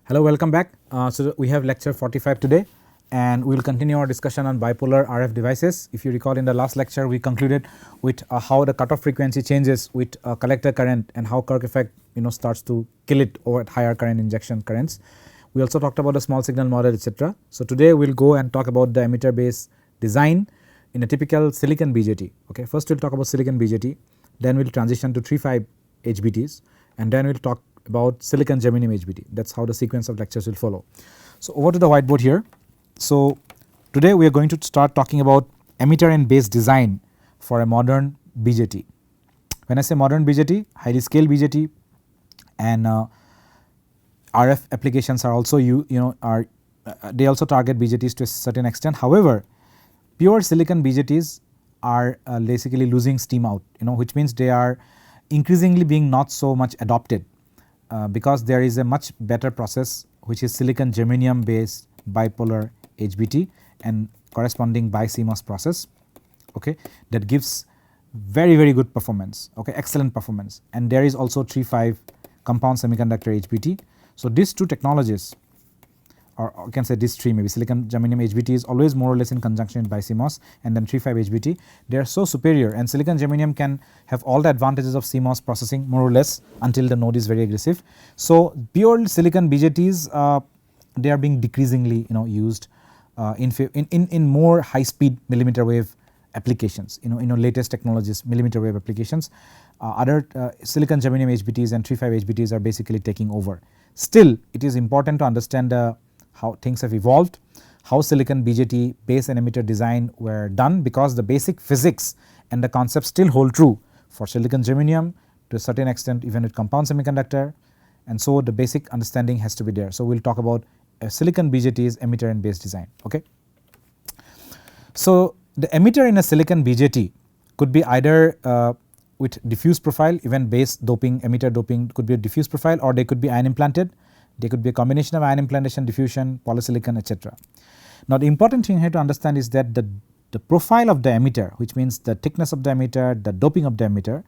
Hello, welcome back. So we have lecture 45 today, and we will continue our discussion on bipolar RF devices. If you recall, in the last lecture we concluded with how the cutoff frequency changes with collector current and how Kirk effect starts to kill it over at higher current injection currents. We also talked about the small signal model, etc. So today we will go and talk about the emitter based design in a typical silicon BJT. Okay, first we will talk about silicon BJT, then we will transition to 3.5 HBTs, and then we will talk about silicon germanium HBT. That is how the sequence of lectures will follow. So over to the whiteboard here. So today we are going to start talking about emitter and base design for a modern BJT. When I say modern BJT, highly scaled BJT and RF applications are also they also target BJTs to a certain extent. However, pure silicon BJTs are basically losing steam out, which means they are increasingly being not so much adopted. Because there is a much better process which is silicon germanium based bipolar HBT and corresponding bi-CMOS process, okay, that gives very good performance, okay, excellent performance, and there is also 3.5 compound semiconductor HBT. So these two technologies, or I can say these three, maybe silicon germanium HBT is always more or less in conjunction with bi-CMOS, and then 3.5 HBT, they are so superior, and silicon germanium can have all the advantages of CMOS processing more or less until the node is very aggressive. So pure silicon BJTs they are being decreasingly used in more high speed millimeter wave applications, latest technologies, millimeter wave applications. Other silicon germanium HBTs and 3.5 HBTs are basically taking over. Still, it is important to understand how things have evolved, how silicon BJT base and emitter design were done, because the basic physics and the concepts still hold true for silicon germanium to a certain extent, even with compound semiconductor, and so the basic understanding has to be there. So we will talk about silicon BJT's emitter and base design. Okay. So the emitter in a silicon BJT could be either with diffuse profile, even base doping, emitter doping could be a diffuse profile, or they could be ion implanted. They could be a combination of ion implantation, diffusion, polysilicon, etc. Now the important thing here to understand is that the profile of the emitter, which means the thickness of the emitter, the doping of the emitter,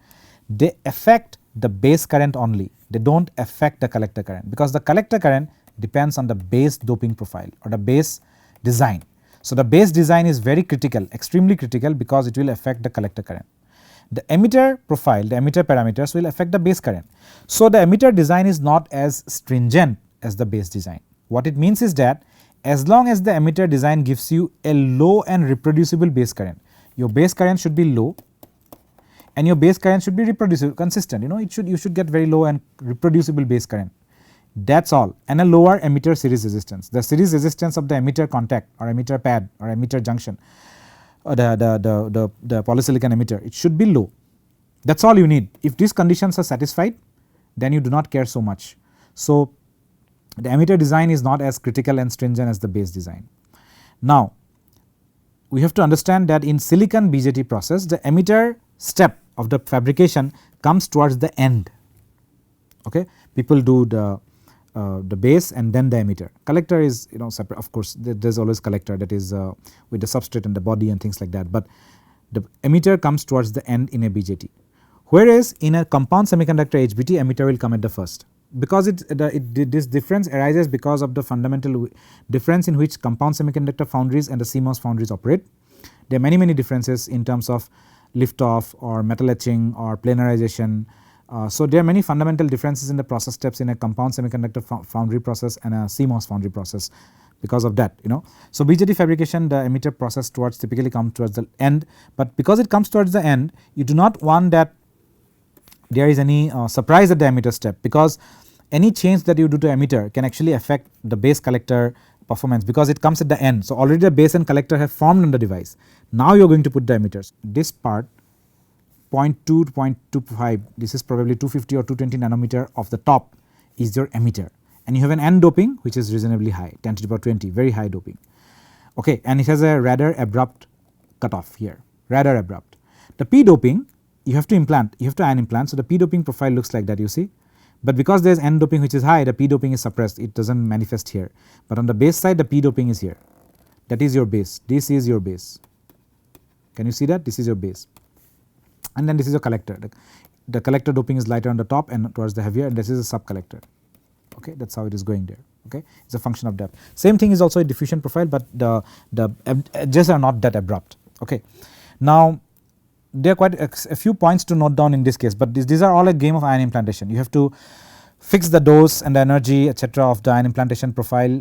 they affect the base current only. They do not affect the collector current, because the collector current depends on the base doping profile or the base design. So the base design is very critical, extremely critical, because it will affect the collector current. The emitter profile, the emitter parameters will affect the base current. So the emitter design is not as stringent as the base design. What it means is that as long as the emitter design gives you a low and reproducible base current, your base current should be low and your base current should be reproducible, consistent, you should get very low and reproducible base current. That is all, and a lower emitter series resistance. The series resistance of the emitter contact or emitter pad or emitter junction, the polysilicon emitter, it should be low. That is all you need. If these conditions are satisfied, then you do not care so much. So the emitter design is not as critical and stringent as the base design. Now we have to understand that in silicon BJT process, the emitter step of the fabrication comes towards the end. Okay, people do the base and then the emitter. Collector is separate, of course. There is always collector, that is with the substrate and the body and things like that, but the emitter comes towards the end in a BJT. Whereas in a compound semiconductor HBT, emitter will come at the first, because this difference arises because of the fundamental difference in which compound semiconductor foundries and the CMOS foundries operate. There are many differences in terms of lift-off or metal etching or planarization. So there are many fundamental differences in the process steps in a compound semiconductor foundry process and a CMOS foundry process because of that. So BJT fabrication, the emitter process typically comes towards the end, but because it comes towards the end, you do not want that there is any surprise at the emitter step, because any change that you do to emitter can actually affect the base collector performance, because it comes at the end. So already the base and collector have formed on the device. Now you are going to put the emitters. This part 0.2 to 0.25, this is probably 250 or 220 nanometer of the top is your emitter, and you have an N doping which is reasonably high, 10 to the power 20, very high doping. Okay, and it has a rather abrupt cutoff here, rather abrupt. The P doping you have to implant, you have to ion implant, so the P doping profile looks like that, you see, but because there is N doping which is high, the P doping is suppressed, it does not manifest here, but on the base side the P doping is here. That is your base, this is your base. Can you see that? This is your base. And then this is your collector. The collector doping is lighter on the top and towards the heavier, and this is a sub collector. Okay, that is how it is going there. okay, it's a function of depth. Same thing is also a diffusion profile, but the edges are not that abrupt. Okay. Now there are quite a few points to note down in this case, but these are all a game of ion implantation. You have to fix the dose and the energy etc. of the ion implantation profile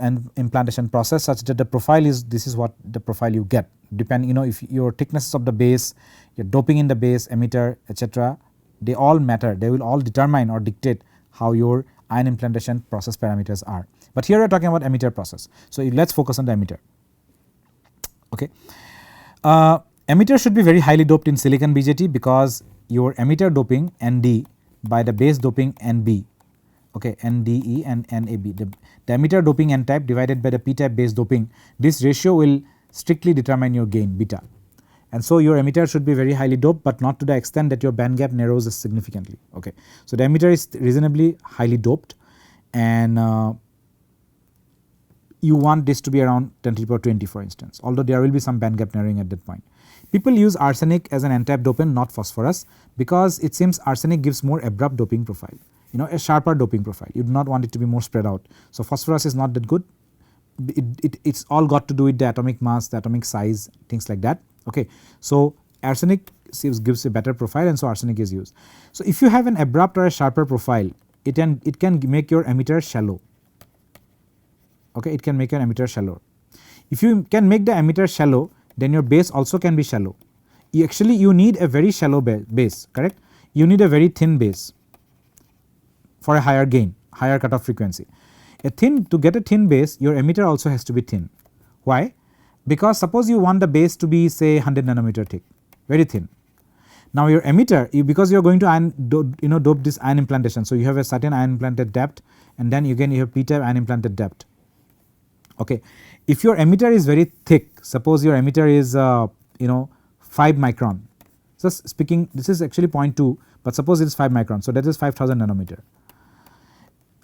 and implantation process such that the profile is, this is what the profile you get, depending, you know, if your thickness of the base, your doping in the base, emitter etc., they all matter, they will all determine or dictate how your ion implantation process parameters are. But here we are talking about emitter process. So let us focus on the emitter. Okay. Emitter should be very highly doped in silicon BJT because your emitter doping ND by the base doping NB, okay, NDE and NAB. The emitter doping N type divided by the P type base doping, this ratio will strictly determine your gain beta. And so your emitter should be very highly doped, but not to the extent that your band gap narrows significantly. Okay. So the emitter is reasonably highly doped, and you want this to be around 10 to the power 20 for instance, although there will be some band gap narrowing at that point. People use arsenic as an N-type dopant, not phosphorus, because it seems arsenic gives more abrupt doping profile, you know, a sharper doping profile. You do not want it to be more spread out. So phosphorus is not that good. It's all got to do with the atomic mass, the atomic size, things like that. Okay. So arsenic gives a better profile, and so arsenic is used. So if you have an abrupt or a sharper profile, it can make your emitter shallow. Okay, it can make an emitter shallow. If you can make the emitter shallow, then your base also can be shallow. You need a very shallow base, correct? You need a very thin base for a higher gain, higher cutoff frequency. To get a thin base, your emitter also has to be thin. Why? Because suppose you want the base to be say 100 nanometer thick, very thin. Now your emitter, because you are going to dope this ion implantation, so you have a certain ion implanted depth, and then again you have p type ion implanted depth. Okay. If your emitter is very thick, suppose your emitter is 5 micron, just speaking, this is actually 0.2, but suppose it is 5 micron, so that is 5000 nanometer.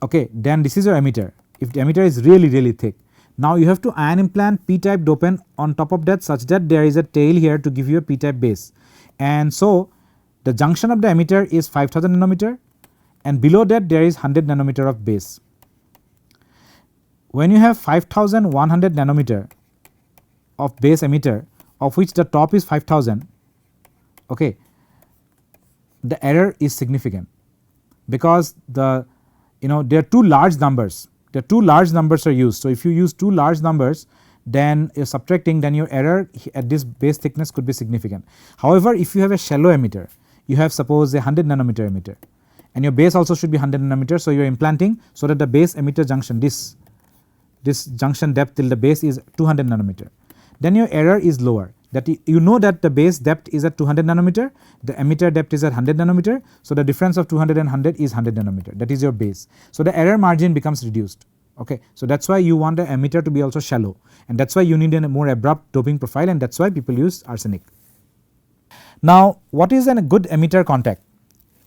Okay, then this is your emitter. If the emitter is really thick, now you have to ion implant p type dopant on top of that such that there is a tail here to give you a p type base, and so the junction of the emitter is 5000 nanometer, and below that there is 100 nanometer of base. When you have 5100 nanometer of base emitter, of which the top is 5000, okay, the error is significant because there are two large numbers. Are used. So if you use two large numbers, then you're subtracting, then your error at this base thickness could be significant. However, if you have a shallow emitter, you have suppose a 100 nanometer emitter, and your base also should be 100 nanometer. So you are implanting so that the base emitter junction, this junction depth till the base is 200 nanometer, then your error is lower. That you know that the base depth is at 200 nanometer, the emitter depth is at 100 nanometer, so the difference of 200 and 100 is 100 nanometer, that is your base. So the error margin becomes reduced. Okay. So that is why you want the emitter to be also shallow, and that is why you need a more abrupt doping profile, and that is why people use arsenic. Now what is a good emitter contact?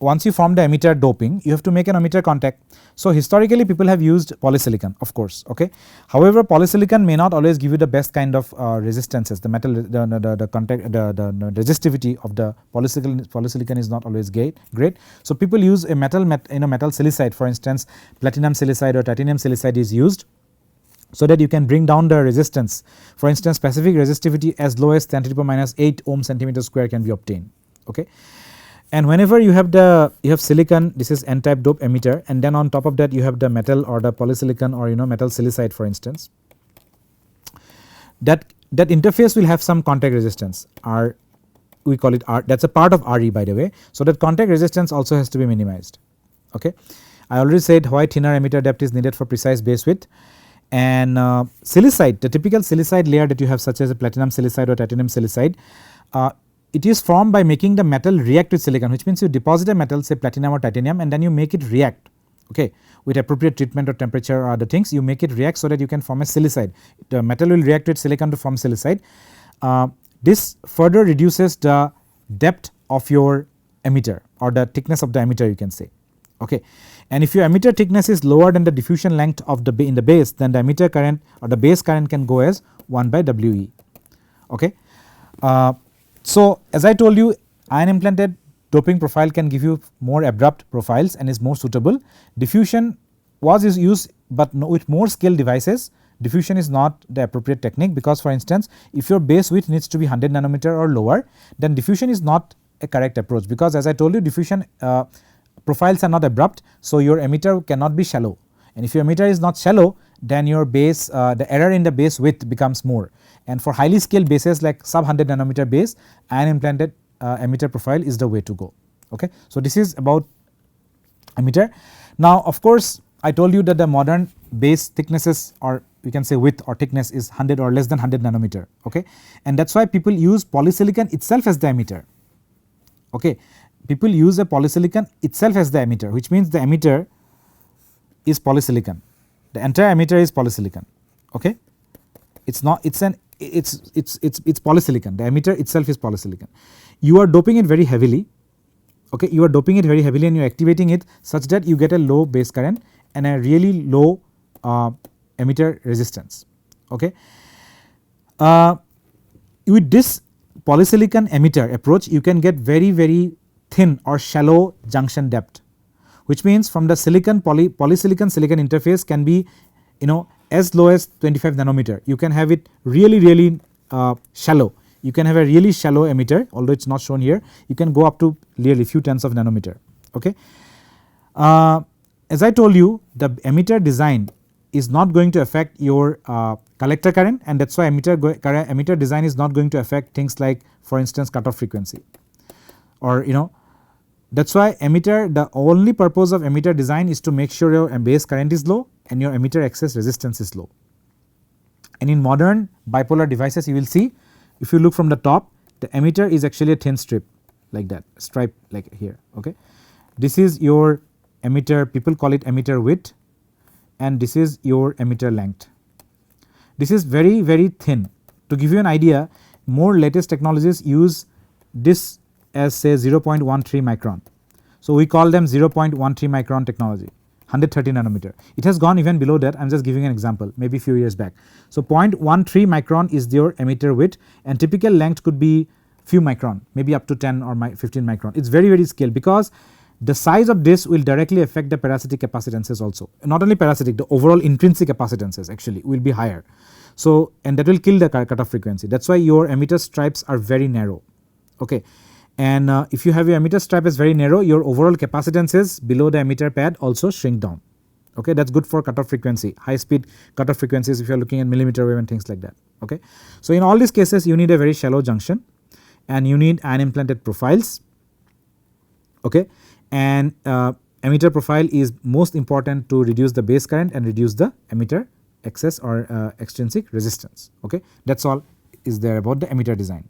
Once you form the emitter doping, you have to make an emitter contact. So historically people have used polysilicon, of course. Okay. However, polysilicon may not always give you the best kind of resistances. The metal, the resistivity of the polysilicon is not always great. So people use a metal silicide, for instance platinum silicide or titanium silicide is used, so that you can bring down the resistance. For instance, specific resistivity as low as 10 to the power minus 8 ohm centimeter square can be obtained. Okay. And whenever you have silicon, this is N-type dope emitter, and then on top of that you have the metal or the polysilicon or metal silicide, for instance, that interface will have some contact resistance, R, we call it R, that is a part of RE by the way. So that contact resistance also has to be minimized. Okay. I already said why thinner emitter depth is needed for precise base width, and silicide, the typical silicide layer that you have such as a platinum silicide or titanium silicide, it is formed by making the metal react with silicon, which means you deposit a metal say platinum or titanium and then you make it react, okay, with appropriate treatment or temperature or other things, you make it react so that you can form a silicide. The metal will react with silicon to form silicide. This further reduces the depth of your emitter or the thickness of the emitter, you can say. Okay. And if your emitter thickness is lower than the diffusion length of the in the base, then the emitter current or the base current can go as 1 by WE. Okay. So as I told you, ion implanted doping profile can give you more abrupt profiles and is more suitable. Diffusion was used, but with more scale devices diffusion is not the appropriate technique, because for instance if your base width needs to be 100 nanometer or lower, then diffusion is not a correct approach, because as I told you, diffusion profiles are not abrupt, so your emitter cannot be shallow, and if your emitter is not shallow, then your base the error in the base width becomes more, and for highly scaled bases like sub 100 nanometer base, ion implanted emitter profile is the way to go. Okay. So, this is about emitter. Now of course, I told you that the modern base thicknesses, or we can say width or thickness, is 100 or less than 100 nanometer. Okay. And that is why people use polysilicon itself as the emitter. Okay. People use a polysilicon itself as the emitter, which means the emitter is polysilicon, the entire emitter is polysilicon. Okay. It's not, it's polysilicon, the emitter itself is polysilicon. You are doping it very heavily. Okay. You are doping it very heavily and you are activating it such that you get a low base current and a really low emitter resistance. Okay. With this polysilicon emitter approach, you can get very thin or shallow junction depth, which means from the silicon polysilicon silicon interface can be as low as 25 nanometer. You can have it really shallow. You can have a really shallow emitter, although it is not shown here. You can go up to nearly few tens of nanometer. Okay. As I told you, the emitter design is not going to affect your collector current, and that is why emitter design is not going to affect things like, for instance, cutoff frequency, or that is why emitter, the only purpose of emitter design is to make sure your base current is low and your emitter excess resistance is low. And in modern bipolar devices, you will see, if you look from the top, the emitter is actually a thin strip like that, stripe like here. Okay. This is your emitter, people call it emitter width, and this is your emitter length. This is very thin. To give you an idea, more latest technologies use this as say 0.13 micron. So, we call them 0.13 micron technology, 130 nanometer. It has gone even below that. I am just giving an example, maybe few years back. So, 0.13 micron is your emitter width, and typical length could be few micron, maybe up to 10 or 15 micron. It is very scaled, because the size of this will directly affect the parasitic capacitances also. Not only parasitic, the overall intrinsic capacitances actually will be higher. So, and that will kill the cutoff frequency. That is why your emitter stripes are very narrow. Okay. And if you have your emitter stripe is very narrow, your overall capacitances below the emitter pad also shrink down. Okay. That is good for cutoff frequency, high speed cutoff frequencies if you are looking at millimeter wave and things like that. Okay. So, in all these cases you need a very shallow junction and you need ion implanted profiles. Okay. And emitter profile is most important to reduce the base current and reduce the emitter excess or extrinsic resistance. Okay. That is all is there about the emitter design.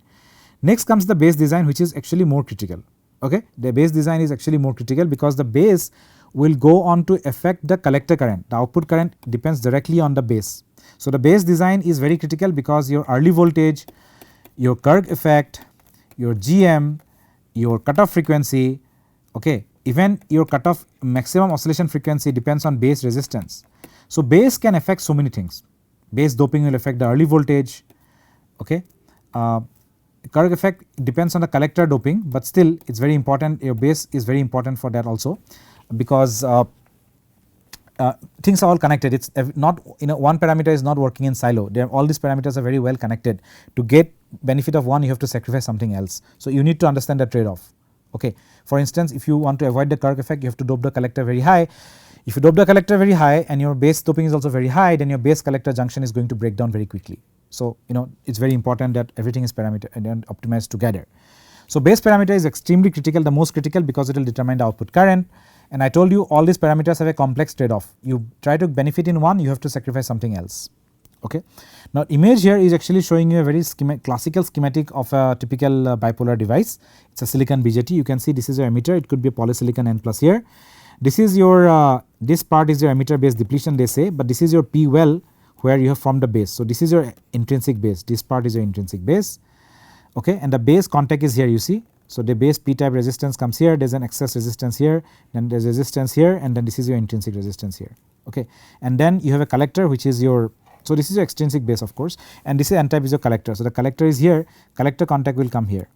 Next comes the base design, which is actually more critical. Okay. The base design is actually more critical, because the base will go on to affect the collector current. The output current depends directly on the base. So, the base design is very critical, because your early voltage, your Kirk effect, your GM, your cutoff frequency, okay, even your cutoff maximum oscillation frequency depends on base resistance. So, base can affect so many things. Base doping will affect the early voltage. Okay. Kirk effect depends on the collector doping, but still it is very important, your base is very important for that also, because things are all connected. It is not one parameter is not working in silo, all these parameters are very well connected. To get benefit of one, you have to sacrifice something else. So, you need to understand the trade off. Okay. For instance, if you want to avoid the Kirk effect, you have to dope the collector very high. If you dope the collector very high and your base doping is also very high, then your base collector junction is going to break down very quickly. So, it is very important that everything is parameter and optimized together. So, base parameter is extremely critical, the most critical, because it will determine the output current, and I told you all these parameters have a complex trade off. You try to benefit in one, you have to sacrifice something else. Okay. Now, image here is actually showing you a very classical schematic of a typical bipolar device. It is a silicon BJT. You can see this is your emitter, it could be a polysilicon N plus here. This is your this part is your emitter base depletion, they say, but this is your P well where you have formed the base. So, this is your intrinsic base, this part is your intrinsic base. Okay. And the base contact is here, you see. So, the base P type resistance comes here, there is an excess resistance here, then there is resistance here, and then this is your intrinsic resistance here. Okay. And then you have a collector, which is your, so this is your extrinsic base of course, and this is N type is your collector. So, the collector is here, collector contact will come here,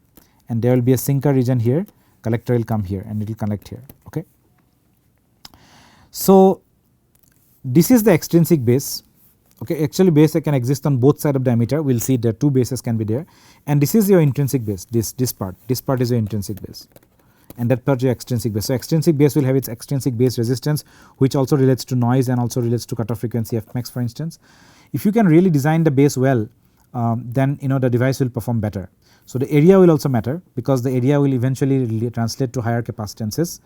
and there will be a sinker region here, collector will come here and it will connect here. Okay. So, this is the extrinsic base. Okay, actually base can exist on both sides of the emitter. We will see that two bases can be there, and this is your intrinsic base. This part is your intrinsic base, and that part is your extrinsic base. So extrinsic base will have its extrinsic base resistance, which also relates to noise and also relates to cutoff frequency f max, for instance. If you can really design the base well, then the device will perform better. So the area will also matter, because the area will eventually translate to higher capacitances.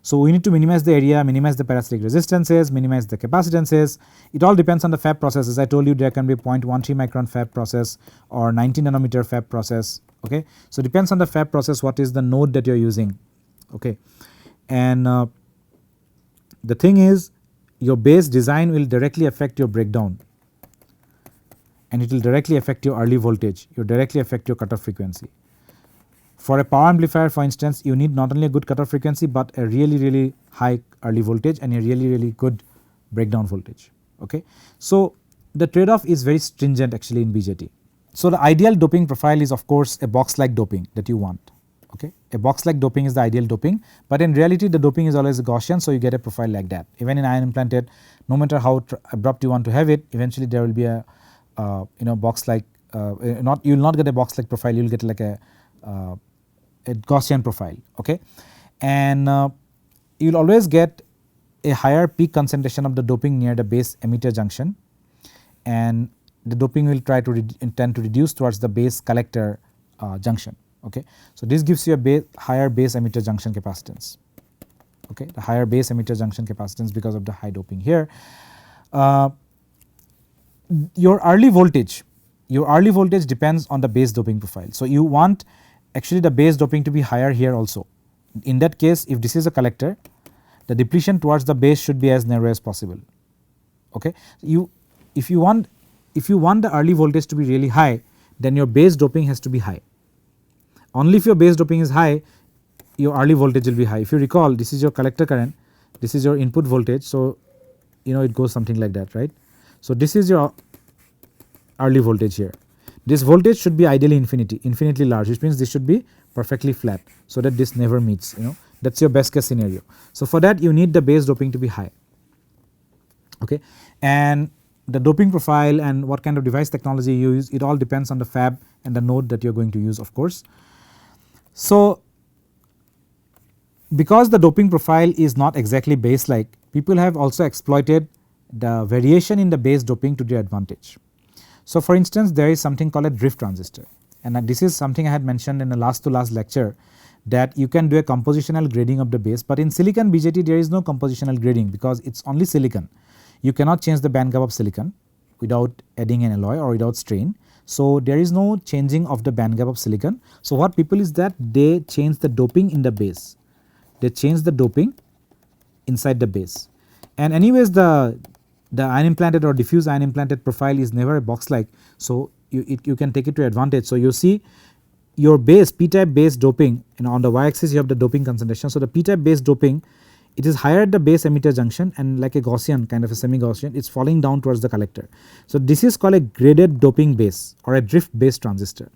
So we need to minimize the area, minimize the parasitic resistances, minimize the capacitances. It all depends on the fab process. As I told you, there can be 0.13 micron fab process or 90 nanometer fab process. Okay, so depends on the fab process, what is the node that you are using. Okay, and the thing is, your base design will directly affect your breakdown, and it will directly affect your early voltage, you directly affect your cutoff frequency. For a power amplifier, for instance, you need not only a good cutoff frequency, but a really high early voltage and a really good breakdown voltage. Okay, so the trade off is very stringent actually in BJT. So the ideal doping profile is of course a box like doping that you want. Okay, a box like doping is the ideal doping, but in reality the doping is always Gaussian, so you get a profile like that. Even in ion implanted, no matter how abrupt you want to have it, eventually there will be a box like you will not get a box like profile, you will get like a Gaussian profile. Okay, and you will always get a higher peak concentration of the doping near the base emitter junction, and the doping will try to tend to reduce towards the base collector junction. Okay, so this gives you a higher base emitter junction capacitance. Okay, the higher base emitter junction capacitance because of the high doping here. Your early voltage depends on the base doping profile. So you want actually the base doping to be higher here also. In that case, if this is a collector, the depletion towards the base should be as narrow as possible. Okay, if you want the early voltage to be really high, then your base doping has to be high. Only if your base doping is high, your early voltage will be high. If you recall, this is your collector current, this is your input voltage, so it goes something like that, right. So this is your early voltage here. This voltage should be ideally infinitely large, which means this should be perfectly flat, so that this never meets, that is your best case scenario. So for that you need the base doping to be high. Okay, and the doping profile and what kind of device technology you use, it all depends on the fab and the node that you are going to use, of course. So because the doping profile is not exactly base like, people have also exploited the variation in the base doping to their advantage. So for instance, there is something called a drift transistor, and this is something I had mentioned in the last to last lecture, that you can do a compositional grading of the base, but in silicon BJT there is no compositional grading because it is only silicon. You cannot change the band gap of silicon without adding an alloy or without strain. So there is no changing of the band gap of silicon. So what people is that they change the doping in the base, they change the doping inside the base, and anyways the ion implanted or diffuse ion implanted profile is never a box like, so you can take it to advantage. So you see your base p-type base doping, on the y-axis you have the doping concentration. So the p-type base doping, it is higher at the base emitter junction, and like a Gaussian kind of a semi-Gaussian, it is falling down towards the collector. So this is called a graded doping base or a drift base transistor.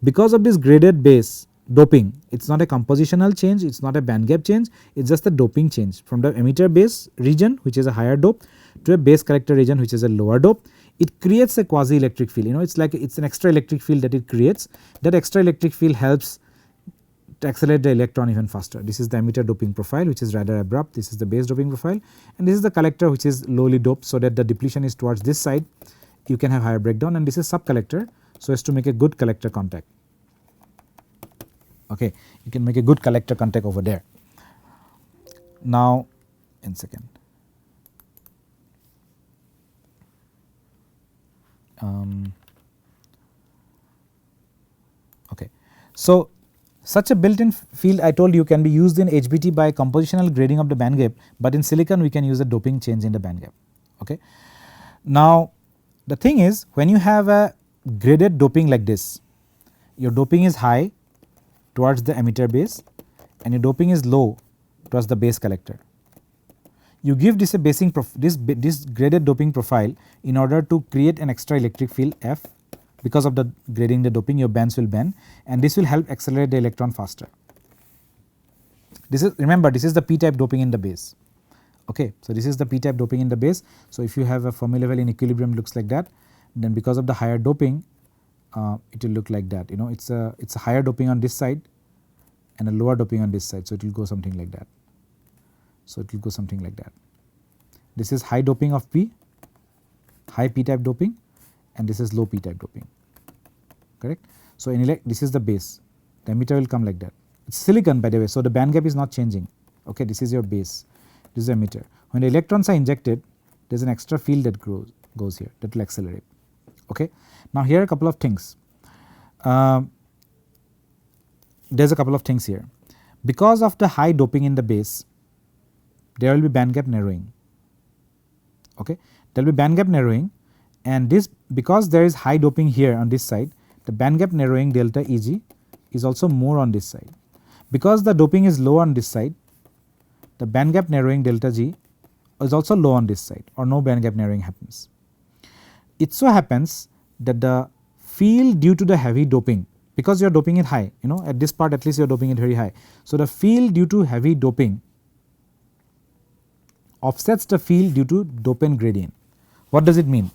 Because of this graded base doping, it is not a compositional change, it is not a band gap change, it is just a doping change from the emitter base region, which is a higher dope, to a base collector region, which is a lower dope. It creates a quasi electric field, it is like it is an extra electric field that it creates. That extra electric field helps to accelerate the electron even faster. This is the emitter doping profile, which is rather abrupt. This is the base doping profile, and this is the collector, which is lowly doped, so that the depletion is towards this side, you can have higher breakdown, and this is sub collector, so as to make a good collector contact. Okay, you can make a good collector contact over there. Now in second. Okay, so such a built-in field I told you can be used in HBT by compositional grading of the band gap, but in silicon we can use a doping change in the band gap. Okay. Now the thing is, when you have a graded doping like this, your doping is high towards the emitter base and your doping is low towards the base collector. You give this a basing this graded doping profile in order to create an extra electric field F. Because of the grading the doping, your bands will bend, and this will help accelerate the electron faster. This is, remember, this is the p-type doping in the base. Okay. So, this is the p-type doping in the base. So, if you have a Fermi level in equilibrium looks like that, then because of the higher doping it will look like that, you know, it is a higher doping on this side and a lower doping on this side. So, it will go something like that. So, it will go something like that. This is high doping of P, high p-type doping, and this is low p-type doping, correct. So, in this is the base, the emitter will come like that. It is silicon by the way. So, the band gap is not changing, okay. This is your base, this is the emitter. When the electrons are injected, there is an extra field that goes here that will accelerate, okay. Now, here are a couple of things. There is a couple of things here. Because of the high doping in the base, there will be band gap narrowing, okay. There will be band gap narrowing, and this because there is high doping here on this side, the band gap narrowing delta Eg is also more on this side. Because the doping is low on this side, the band gap narrowing delta G is also low on this side, or no band gap narrowing happens. It so happens that the field due to the heavy doping, because you are doping it high, you know, at this part at least you are doping it very high. So, the field due to heavy doping offsets the field due to dopant gradient. What does it mean?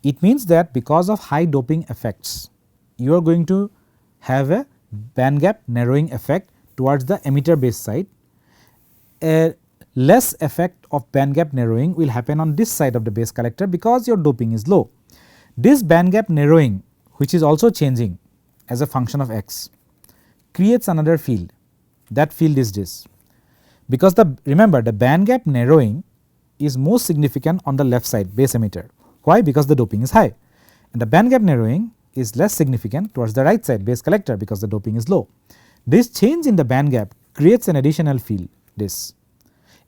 It means that because of high doping effects, you are going to have a band gap narrowing effect towards the emitter base side. A less effect of band gap narrowing will happen on this side of the base collector because your doping is low. This band gap narrowing, which is also changing as a function of x, creates another field. That field is this, because remember the band gap narrowing is most significant on the left side base emitter. Why? Because the doping is high, and the band gap narrowing is less significant towards the right side base collector because the doping is low. This change in the band gap creates an additional field, this,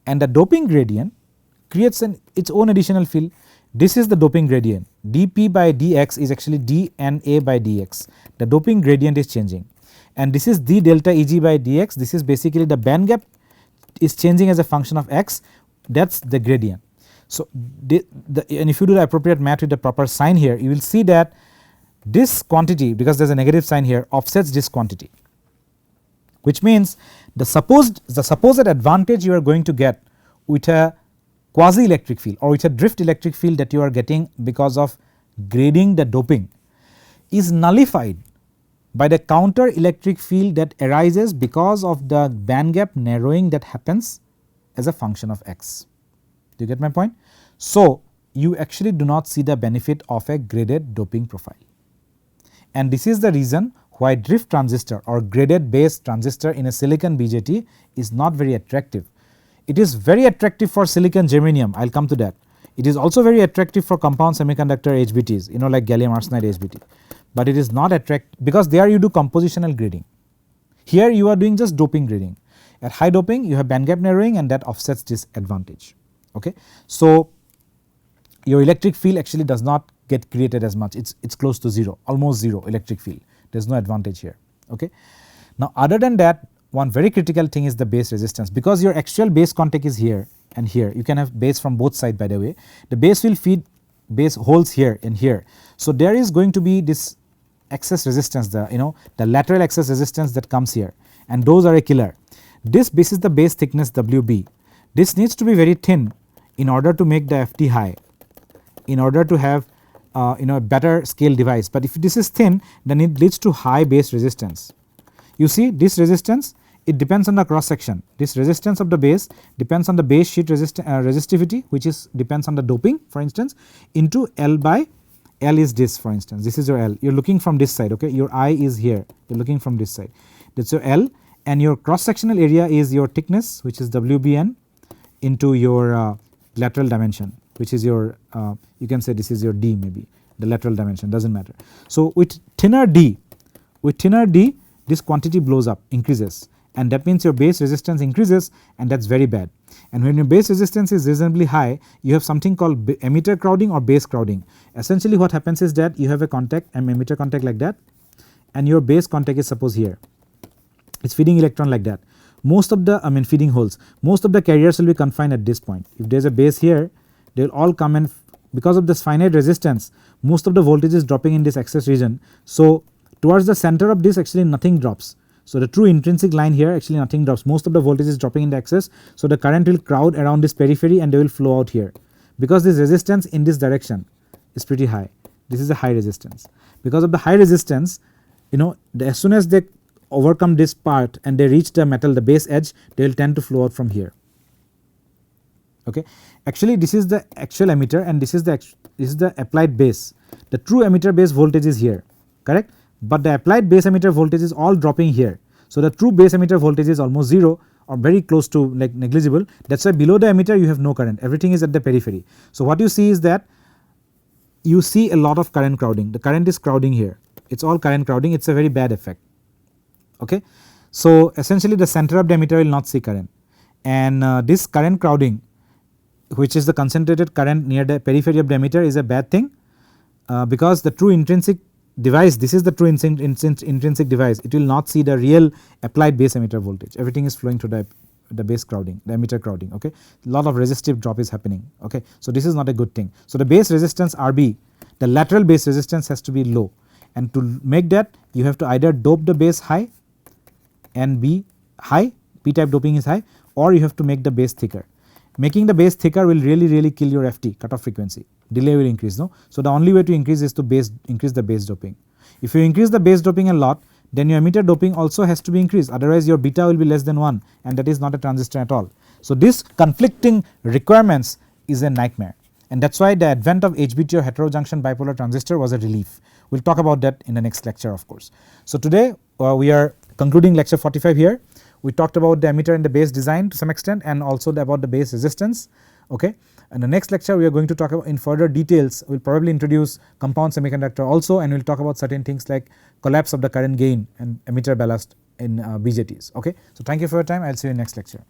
and the doping gradient creates its own additional field. This is the doping gradient, dp by dx is actually dNA by dx. The doping gradient is changing, and this is d delta Eg by dx. This is basically the band gap is changing as a function of x, that is the gradient. So, and if you do the appropriate math with the proper sign here, you will see that this quantity, because there is a negative sign here, offsets this quantity, which means the supposed advantage you are going to get with a quasi electric field or with a drift electric field that you are getting because of grading the doping is nullified by the counter electric field that arises because of the band gap narrowing that happens as a function of x. Do you get my point? So, you actually do not see the benefit of a graded doping profile, and this is the reason why drift transistor or graded base transistor in a silicon BJT is not very attractive. It is very attractive for silicon germanium, I will come to that. It is also very attractive for compound semiconductor HBTs, you know, like gallium arsenide HBT, but it is not attractive because there you do compositional grading. Here you are doing just doping grading. At high doping you have band gap narrowing, and that offsets this advantage, okay. So, your electric field actually does not get created as much, it is close to 0, almost 0 electric field, there is no advantage here, okay. Now, other than that, one very critical thing is the base resistance, because your actual base contact is here and here. You can have base from both sides, by the way. The base will feed base holes here and here. So, there is going to be this excess resistance, the lateral excess resistance that comes here, and those are a killer. This is the base thickness WB. This needs to be very thin in order to make the FT high, in order to have a better scale device. But if this is thin, then it leads to high base resistance. You see this resistance, it depends on the cross section. This resistance of the base depends on the base sheet resistivity, which depends on the doping, for instance, into L by L is this, for instance. This is your L. You are looking from this side, okay. Your I is here. You are looking from this side. That is your L, and your cross sectional area is your thickness, which is WBN, into your lateral dimension, which is your you can say this is your D, maybe the lateral dimension, does not matter. So, with thinner D, this quantity blows up, increases, and that means your base resistance increases, and that is very bad. And when your base resistance is reasonably high, you have something called emitter crowding or base crowding. Essentially what happens is that you have a contact, an emitter contact like that, and your base contact is suppose here, it is feeding electron like that. Most of the feeding holes, most of the carriers will be confined at this point. If there is a base here, they will all come, and because of this finite resistance, most of the voltage is dropping in this excess region. So, towards the center of this actually nothing drops. So, the true intrinsic line here actually nothing drops, most of the voltage is dropping in the excess. So, the current will crowd around this periphery and they will flow out here, because this resistance in this direction is pretty high. This is a high resistance. Because of the high resistance, as soon as they overcome this part and they reach the metal, the base edge, they will tend to flow out from here. Okay. Actually, this is the actual emitter and this is the applied base. The true emitter base voltage is here, correct, but the applied base emitter voltage is all dropping here. So, the true base emitter voltage is almost 0 or very close to like negligible. That is why below the emitter you have no current, everything is at the periphery. So, what you see is that you see a lot of current crowding, the current is crowding here, it is all current crowding, it is a very bad effect. Okay. So, essentially the center of the emitter will not see current, and this current crowding, which is the concentrated current near the periphery of the emitter, is a bad thing, because the true intrinsic device, this is the true intrinsic device, it will not see the real applied base emitter voltage, everything is flowing to the base crowding, the emitter crowding. Okay. Lot of resistive drop is happening. Okay. So, this is not a good thing. So, the base resistance RB, the lateral base resistance has to be low, and to make that you have to either dope the base high and B high, P type doping is high, or you have to make the base thicker. Making the base thicker will really kill your FT, cutoff frequency, delay will increase. No? So, the only way to increase is to increase the base doping. If you increase the base doping a lot, then your emitter doping also has to be increased, otherwise your beta will be less than 1 and that is not a transistor at all. So, this conflicting requirements is a nightmare, and that is why the advent of HBT or heterojunction bipolar transistor was a relief. We will talk about that in the next lecture, of course. So, today we are concluding lecture 45 here. We talked about the emitter and the base design to some extent, and also about the base resistance. Okay. And the next lecture we are going to talk about in further details, we will probably introduce compound semiconductor also, and we will talk about certain things like collapse of the current gain and emitter ballast in BJTs. Okay. So, thank you for your time, I will see you in next lecture.